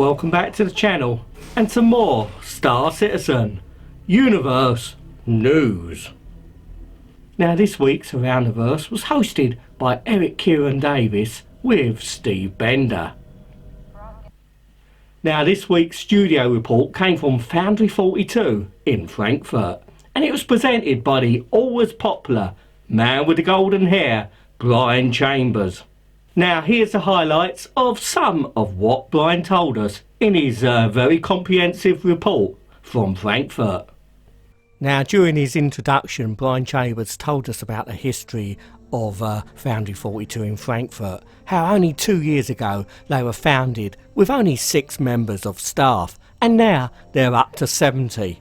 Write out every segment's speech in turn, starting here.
welcome back to the channel and some more Star Citizen Universe news. Now this week's Around the Verse was hosted by Eric Kieran Davis with Steve Bender. Now this week's studio report came from Foundry 42 in Frankfurt, and it was presented by the always popular man with the golden hair, Brian Chambers. Now here's the highlights of some of what Brian told us in his very comprehensive report from Frankfurt. Now during his introduction, Brian Chambers told us about the history of Foundry 42 in Frankfurt, how only 2 years ago they were founded with only 6 members of staff, and now they're up to 70.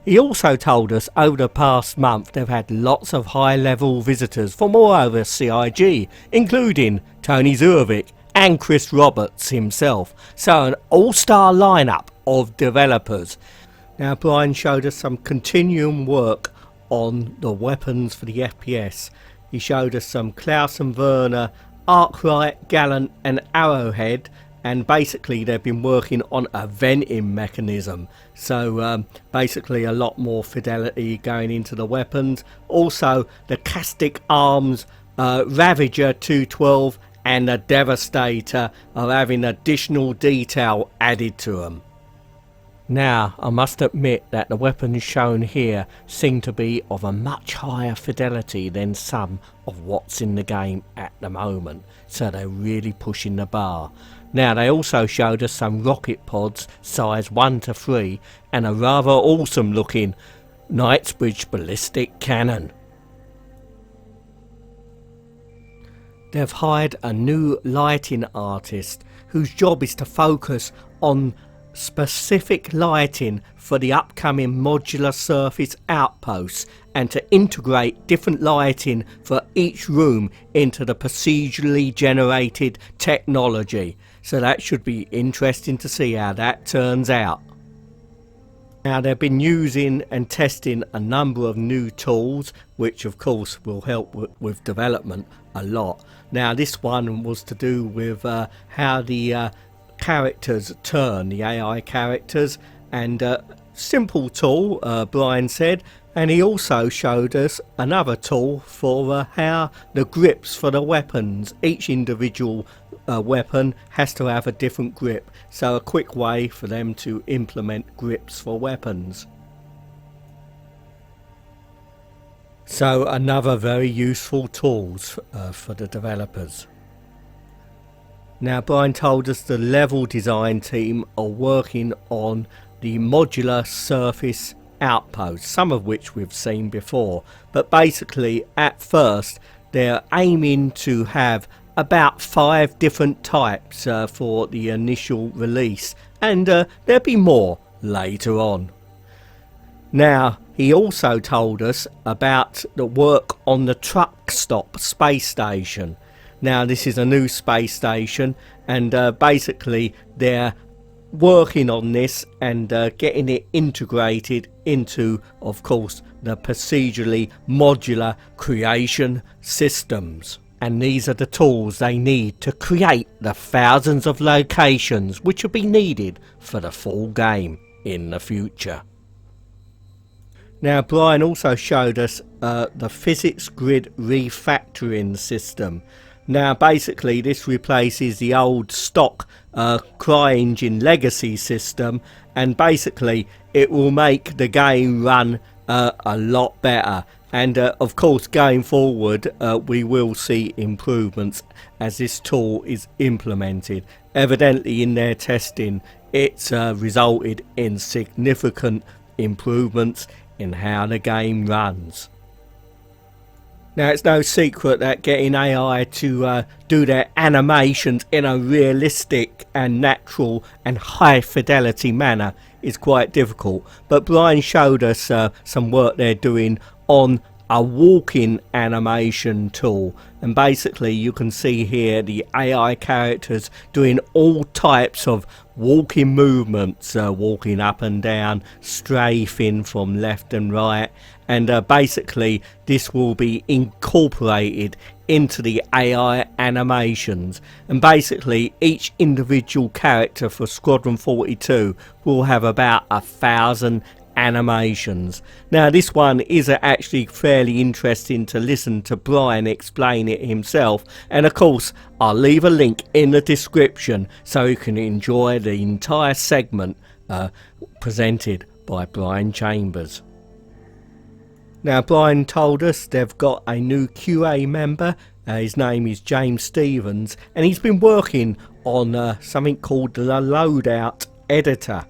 He also told us over the past month they've had lots of high-level visitors from all over CIG, including Tony Zurovic and Chris Roberts himself, so an all-star lineup of developers. Now Brian showed us some continuum work on the weapons for the FPS. He showed us some Klaus and Werner, Arkwright, Gallant and Arrowhead, and basically they've been working on a venting mechanism, so basically a lot more fidelity going into the weapons. Also the Castic Arms Ravager 212 and the Devastator are having additional detail added to them. Now I must admit that the weapons shown here seem to be of a much higher fidelity than some of what's in the game at the moment, so they're really pushing the bar. Now they also showed us some rocket pods size 1 to 3 and a rather awesome looking Knightsbridge ballistic cannon. They've hired a new lighting artist whose job is to focus on specific lighting for the upcoming modular surface outposts and to integrate different lighting for each room into the procedurally generated technology. So that should be interesting to see how that turns out. Now they've been using and testing a number of new tools, which of course will help with development a lot. Now this one was to do with how the characters turn, the AI characters, and simple tool, Brian said. And he also showed us another tool for how the grips for the weapons, each individual weapon has to have a different grip, so a quick way for them to implement grips for weapons. So another very useful tools for the developers. Now Brian told us the level design team are working on the modular surface outposts, some of which we've seen before, but basically at first they're aiming to have about 5 different types for the initial release, and there'll be more later on. Now he also told us about the work on the truck stop space station. Now this is a new space station, and basically they're working on this and getting it integrated into, of course, the procedurally modular creation systems. And these are the tools they need to create the thousands of locations which will be needed for the full game in the future. Now Brian also showed us the physics grid refactoring system. Now basically this replaces the old stock CryEngine legacy system, and basically it will make the game run a lot better. And of course going forward we will see improvements as this tool is implemented. Evidently in their testing it's resulted in significant improvements in how the game runs. Now it's no secret that getting AI to do their animations in a realistic and natural and high fidelity manner is quite difficult, but Brian showed us some work they're doing on a walking animation tool, and basically you can see here the AI characters doing all types of walking movements, walking up and down, strafing from left and right, and basically this will be incorporated incorporated into the AI animations, and basically each individual character for Squadron 42 will have about 1,000 animations. Now this one is actually fairly interesting to listen to Brian explain it himself, and of course I'll leave a link in the description so you can enjoy the entire segment presented by Brian Chambers. Now Brian told us they've got a new QA member, his name is James Stevens, and he's been working on something called the Loadout Editor.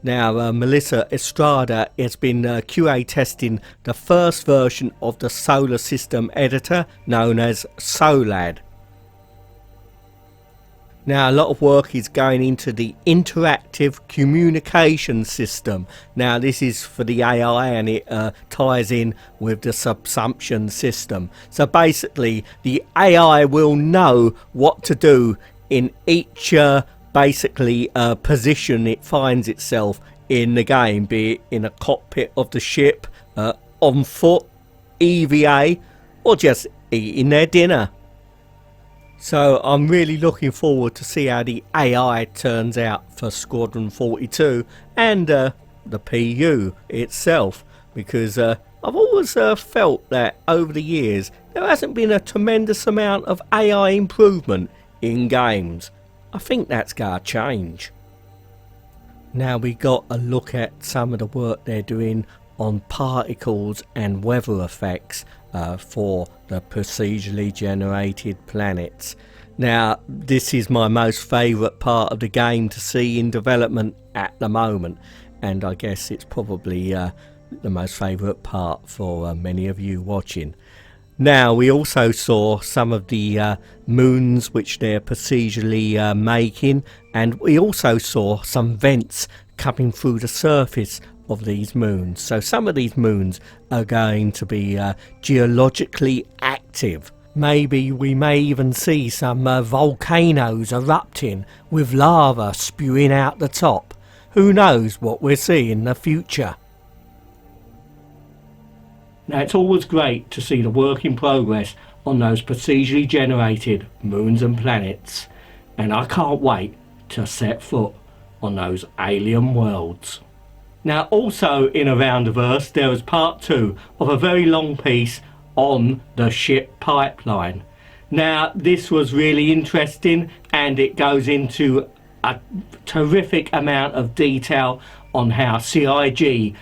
Now Melissa Estrada has been QA testing the first version of the Solar System Editor known as SOLAD. Now a lot of work is going into the interactive communication system. Now this is for the AI, and it ties in with the subsumption system. So basically the AI will know what to do in each position it finds itself in the game, be it in a cockpit of the ship, on foot, EVA, or just eating their dinner. So I'm really looking forward to see how the AI turns out for Squadron 42 and the PU itself, because I've always felt that over the years there hasn't been a tremendous amount of AI improvement in games. I think that's going to change. Now we got a look at some of the work they're doing on particles and weather effects for the procedurally generated planets. Now this is my most favourite part of the game to see in development at the moment, and I guess it's probably the most favourite part for many of you watching. Now we also saw some of the moons which they're procedurally making, and we also saw some vents coming through the surface of these moons. So some of these moons are going to be geologically active. Maybe we may even see some volcanoes erupting with lava spewing out the top. Who knows what we'll see in the future. Now it's always great to see the work in progress on those procedurally generated moons and planets, and I can't wait to set foot on those alien worlds. Now also in Around the Verse there was part 2 of a very long piece on the ship pipeline. Now this was really interesting, and it goes into a terrific amount of detail on how CIG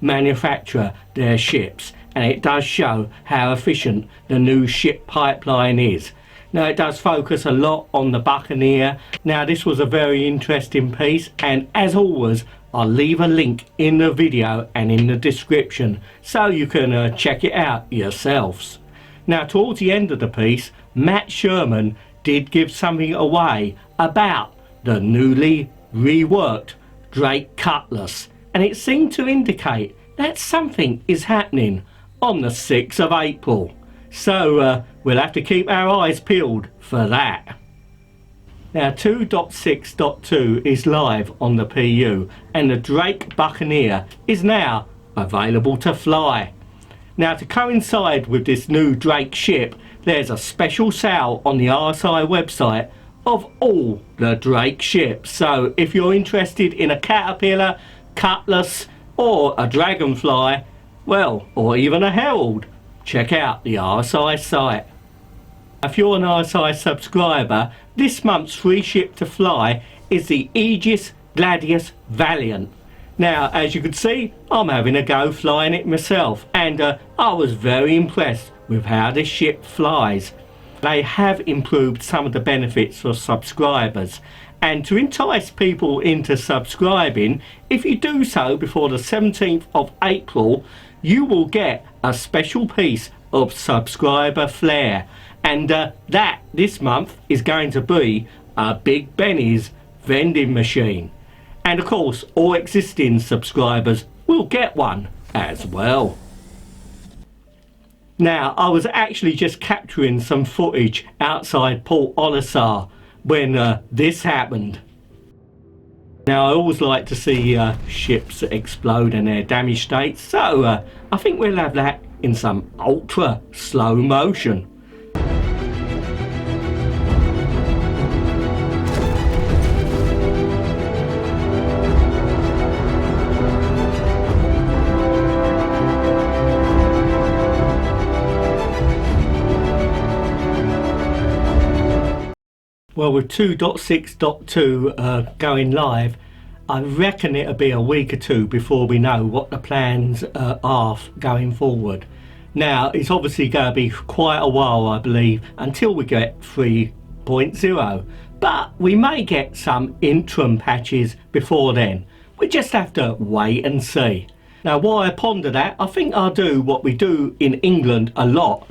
manufacture their ships, and it does show how efficient the new ship pipeline is. Now it does focus a lot on the Buccaneer. Now this was a very interesting piece, and as always I'll leave a link in the video and in the description so you can check it out yourselves. Now towards the end of the piece, Matt Sherman did give something away about the newly reworked Drake Cutlass, and it seemed to indicate that something is happening on the 6th of April. So we'll have to keep our eyes peeled for that. Now 2.6.2 is live on the PU, and the Drake Buccaneer is now available to fly. Now to coincide with this new Drake ship, there's a special sale on the RSI website of all the Drake ships. So if you're interested in a Caterpillar, Cutlass or a Dragonfly, well, or even a Herald, check out the RSI site. If you're an RSI subscriber, this month's free ship to fly is the Aegis Gladius Valiant. Now as you can see, I'm having a go flying it myself, and I was very impressed with how this ship flies. They have improved some of the benefits for subscribers, and to entice people into subscribing, if you do so before the 17th of April, you will get a special piece of subscriber flair, and that this month is going to be a Big Benny's vending machine, and of course all existing subscribers will get one as well. Now I was actually just capturing some footage outside Port Olisar when this happened. Now I always like to see ships explode and their damaged states, so I think we'll have that in some ultra slow motion. Well, with 2.6.2 going live, I reckon it'll be a week or two before we know what the plans are going forward. Now, it's obviously going to be quite a while, I believe, until we get 3.0, but we may get some interim patches before then. We just have to wait and see. Now, while I ponder that, I think I'll do what we do in England a lot.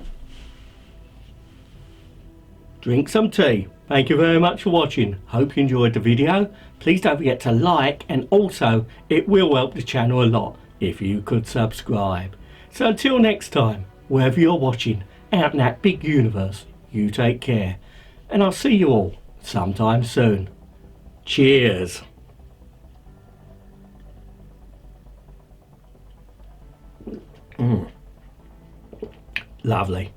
Drink some tea. Thank you very much for watching. Hope you enjoyed the video. Please don't forget to like, and also it will help the channel a lot if you could subscribe. So until next time, wherever you're watching out in that big universe, you take care, and I'll see you all sometime soon. Cheers. Lovely.